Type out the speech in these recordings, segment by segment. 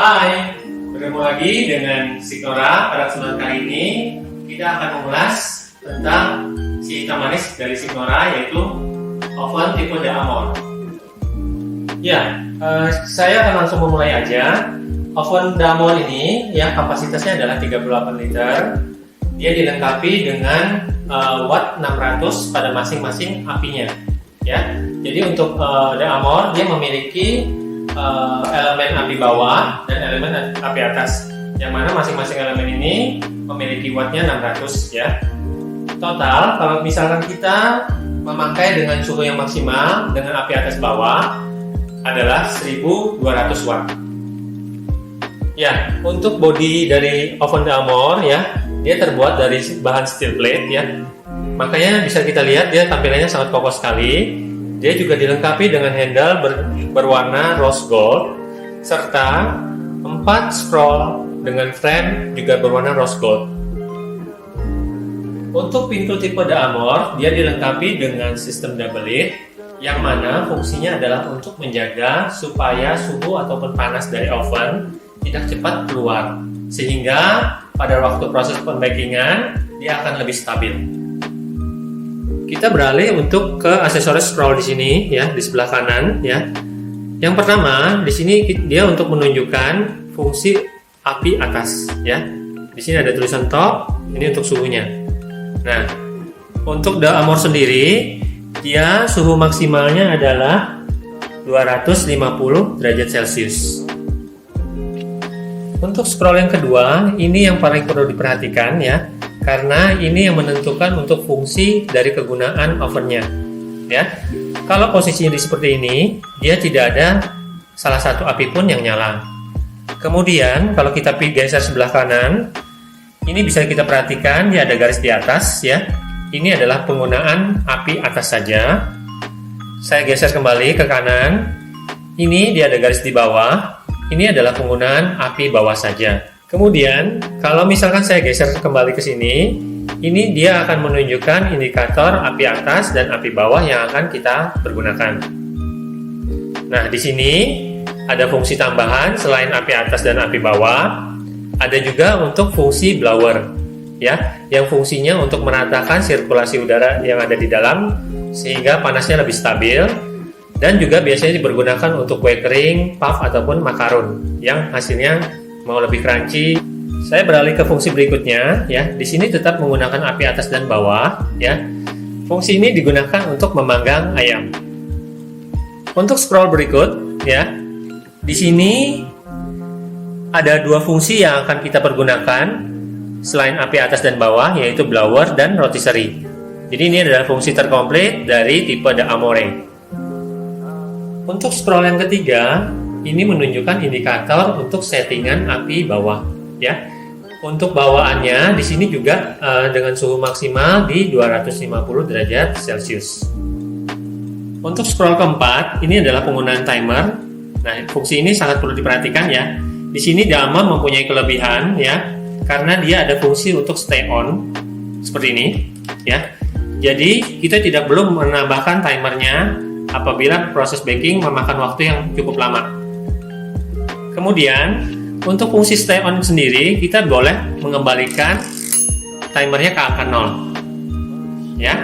Hai, bertemu lagi dengan Signora. Pada kesempatan kali ini kita akan mengulas tentang si hitam manis dari Signora, yaitu oven tipe D'Amore. Ya, saya akan langsung memulai aja. Oven D'Amore ini yang kapasitasnya adalah 38 liter. Dia dilengkapi dengan watt 600 pada masing-masing apinya. Ya, jadi untuk D'Amore dia memiliki elemen api bawah dan elemen api atas, yang mana masing-masing elemen ini memiliki wattnya 600 ya. Total kalau misalkan kita memakai dengan suhu yang maksimal dengan api atas bawah adalah 1200 watt. Ya, untuk bodi dari oven D'Amore ya, dia terbuat dari bahan steel plate ya. Makanya bisa kita lihat dia tampilannya sangat kokoh sekali. Dia juga dilengkapi dengan handle berwarna rose gold serta 4 scroll dengan frame juga berwarna rose gold. Untuk pintu tipe D'Amore, dia dilengkapi dengan sistem double lid yang mana fungsinya adalah untuk menjaga supaya suhu ataupun panas dari oven tidak cepat keluar, sehingga pada waktu proses pembakingan dia akan lebih stabil. Kita beralih untuk ke aksesoris scroll di sini ya, di sebelah kanan ya. Yang pertama di sini dia untuk menunjukkan fungsi api atas ya. Di sini ada tulisan top, ini untuk suhunya. Nah, untuk D'Amore sendiri dia suhu maksimalnya adalah 250 derajat Celcius. Untuk scroll yang kedua, ini yang paling perlu diperhatikan ya, karena ini yang menentukan untuk fungsi dari kegunaan ovennya ya. Kalau posisinya seperti ini, dia tidak ada salah satu api pun yang nyala. Kemudian kalau kita geser sebelah kanan, ini bisa kita perhatikan dia ada garis di atas ya. Ini adalah penggunaan api atas saja. Saya geser kembali ke kanan, ini dia ada garis di bawah. Ini adalah penggunaan api bawah saja. Kemudian, kalau misalkan saya geser kembali ke sini, ini dia akan menunjukkan indikator api atas dan api bawah yang akan kita pergunakan. Nah, di sini ada fungsi tambahan selain api atas dan api bawah, ada juga untuk fungsi blower, ya, yang fungsinya untuk meratakan sirkulasi udara yang ada di dalam sehingga panasnya lebih stabil. Dan juga biasanya dipergunakan untuk kue kering, puff ataupun makaron yang hasilnya mau lebih crunchy. Saya beralih ke fungsi berikutnya ya. Di sini tetap menggunakan api atas dan bawah ya. Fungsi ini digunakan untuk memanggang ayam. Untuk scroll berikut ya. Di sini ada dua fungsi yang akan kita pergunakan selain api atas dan bawah, yaitu blower dan rotisserie. Jadi ini adalah fungsi terkomplit dari tipe D'Amore. Untuk scroll yang ketiga, ini menunjukkan indikator untuk settingan api bawah ya. Untuk bawaannya di sini juga dengan suhu maksimal di 250 derajat Celcius. Untuk scroll keempat, ini adalah penggunaan timer. Nah, fungsi ini sangat perlu diperhatikan ya. Di sini D'Amore mempunyai kelebihan ya, karena dia ada fungsi untuk stay on seperti ini ya. Jadi kita tidak perlu menambahkan timernya apabila proses baking memakan waktu yang cukup lama. Kemudian untuk fungsi stay on sendiri, kita boleh mengembalikan timernya ke angka 0 ya.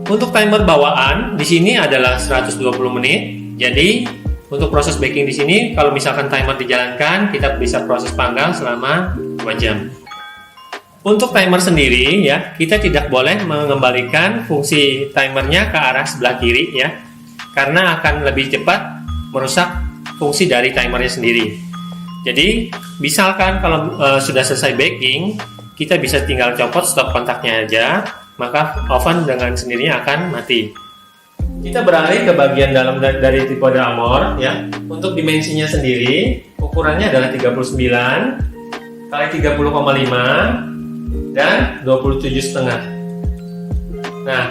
Untuk timer bawaan di sini adalah 120 menit. Jadi untuk proses baking di sini, kalau misalkan timer dijalankan, kita bisa proses panggang selama 2 jam. Untuk timer sendiri ya, kita tidak boleh mengembalikan fungsi timernya ke arah sebelah kiri ya, karena akan lebih cepat merusak fungsi dari timernya sendiri. Jadi misalkan kalau sudah selesai baking, kita bisa tinggal copot stop kontaknya aja, maka oven dengan sendirinya akan mati. Kita beralih ke bagian dalam dari tipe D'Amore ya. Untuk dimensinya sendiri, ukurannya adalah 39 x 30,5 dan 27,5. Nah,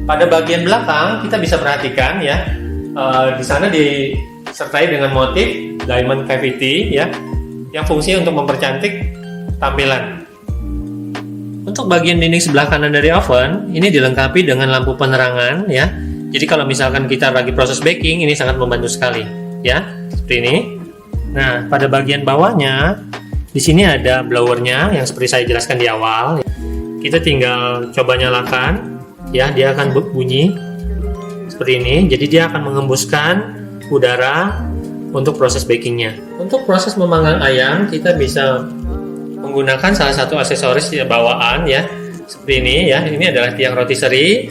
pada bagian belakang kita bisa perhatikan ya, di sana disertai dengan motif diamond cavity ya, yang fungsinya untuk mempercantik tampilan. Untuk bagian dinding sebelah kanan dari oven, ini dilengkapi dengan lampu penerangan ya. Jadi kalau misalkan kita lagi proses baking, ini sangat membantu sekali ya, seperti ini. Nah, pada bagian bawahnya di sini ada blowernya yang seperti saya jelaskan di awal. Kita tinggal coba nyalakan, ya, dia akan bunyi seperti ini. Jadi dia akan mengembuskan udara untuk proses bakingnya. Untuk proses memanggang ayam, kita bisa menggunakan salah satu aksesoris bawaan, ya, seperti ini, ya. Ini adalah tiang rotisserie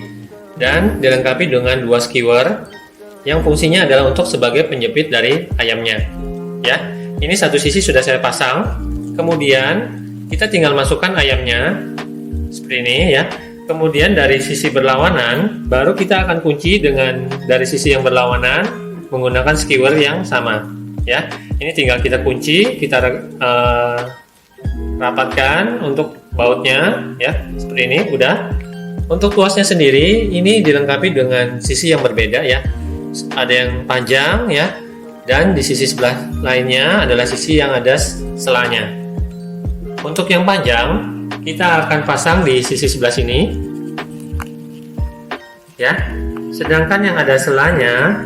dan dilengkapi dengan 2 skewer yang fungsinya adalah untuk sebagai penjepit dari ayamnya, ya. Ini satu sisi sudah saya pasang. Kemudian kita tinggal masukkan ayamnya seperti ini, ya. Kemudian dari sisi berlawanan baru kita akan kunci dengan dari sisi yang berlawanan menggunakan skewer yang sama, ya. Ini tinggal kita kunci, kita rapatkan untuk bautnya, ya, seperti ini. Udah. Untuk tuasnya sendiri ini dilengkapi dengan sisi yang berbeda, ya. Ada yang panjang, ya, dan di sisi sebelah lainnya adalah sisi yang ada selanya. Untuk yang panjang kita akan pasang di sisi sebelah sini, ya. Sedangkan yang ada selanya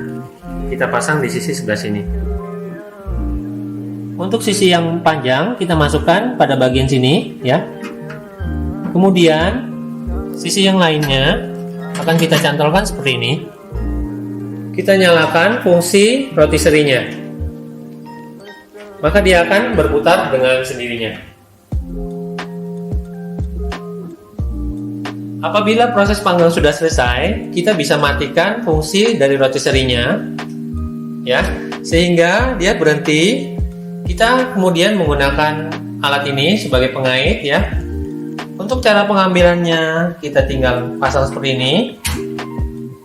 kita pasang di sisi sebelah sini. Untuk sisi yang panjang kita masukkan pada bagian sini, ya. Kemudian sisi yang lainnya akan kita cantolkan seperti ini. Kita nyalakan fungsi rotisserie-nya, maka dia akan berputar dengan sendirinya. Apabila proses panggang sudah selesai, kita bisa matikan fungsi dari rotisserie-nya, ya, sehingga dia berhenti. Kita kemudian menggunakan alat ini sebagai pengait, ya. Untuk cara pengambilannya kita tinggal pasang seperti ini.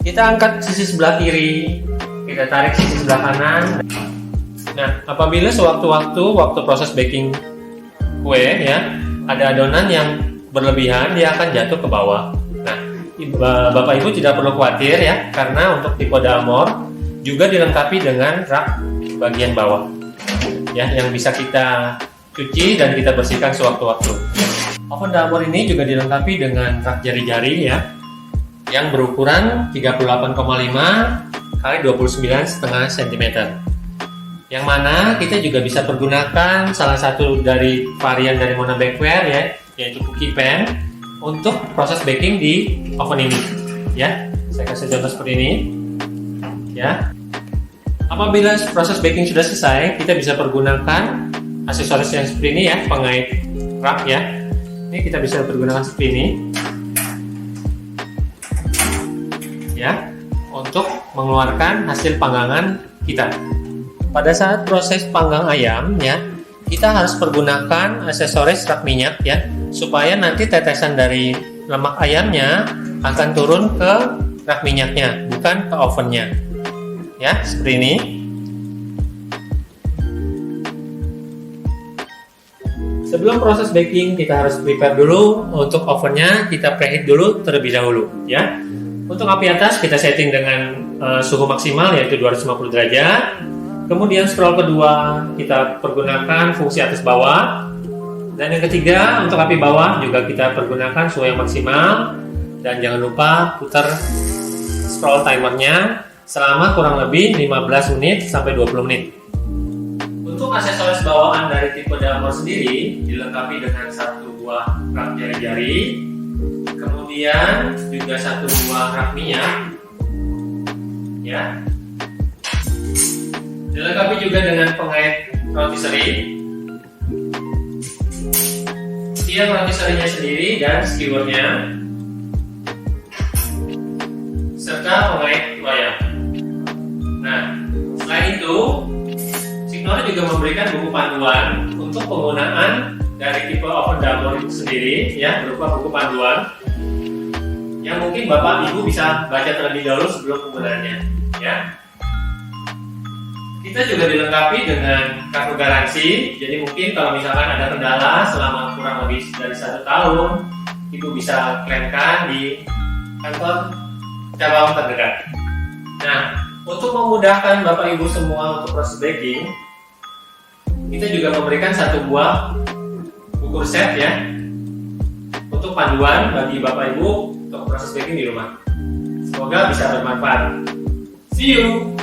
Kita angkat sisi sebelah kiri, kita tarik sisi sebelah kanan. Nah, apabila waktu proses baking kue, ya, ada adonan yang berlebihan, dia akan jatuh ke bawah. Nah, Bapak Ibu tidak perlu khawatir, ya, karena untuk tipe Dalmor juga dilengkapi dengan rak bagian bawah, ya, yang bisa kita cuci dan kita bersihkan sewaktu-waktu. Oven Dalmor ini juga dilengkapi dengan rak jari-jari, ya, yang berukuran 38,5 x 29,5 cm. Yang mana kita juga bisa pergunakan salah satu dari varian dari Mona Bakeware, ya, yaitu cookie pan untuk proses baking di oven ini, ya. Saya kasih contoh seperti ini, ya. Apabila proses baking sudah selesai, kita bisa pergunakan aksesoris yang seperti ini, ya, pengait rak, ya. Ini kita bisa pergunakan seperti ini, ya, untuk mengeluarkan hasil panggangan kita. Pada saat proses panggang ayam, ya, kita harus pergunakan aksesoris rak minyak, ya, supaya nanti tetesan dari lemak ayamnya akan turun ke rak minyaknya, bukan ke ovennya, ya, seperti ini. Sebelum proses baking kita harus prepare dulu untuk ovennya, kita preheat dulu terlebih dahulu, ya. Untuk api atas kita setting dengan suhu maksimal yaitu 250 derajat. Kemudian scroll kedua kita pergunakan fungsi atas bawah. Dan yang ketiga untuk api bawah juga kita pergunakan suhu yang maksimal. Dan jangan lupa putar scroll timernya selama kurang lebih 15 menit sampai 20 menit. Untuk aksesoris bawaan dari tipe Dalmor sendiri dilengkapi dengan satu buah rak jari-jari, kemudian juga satu buah rak minyak, ya. Dilengkapi juga dengan pengait rotisserie, tiang rotisserie-nya sendiri dan skewernya, serta pengait wayang. Nah, selain itu Signora juga memberikan buku panduan untuk penggunaan dari tipe oven Dalmor itu sendiri, ya, berupa buku panduan yang mungkin Bapak Ibu bisa baca terlebih dahulu sebelum penggunaannya, ya. Kita juga dilengkapi dengan kartu garansi, jadi mungkin kalau misalkan ada kendala selama kurang lebih dari 1 tahun, Ibu bisa klaimkan di kantor cabang terdekat. Nah, untuk memudahkan Bapak Ibu semua untuk proses baking, kita juga memberikan satu buah buku resep, ya, untuk panduan bagi Bapak Ibu untuk proses baking di rumah. Semoga bisa bermanfaat. See you!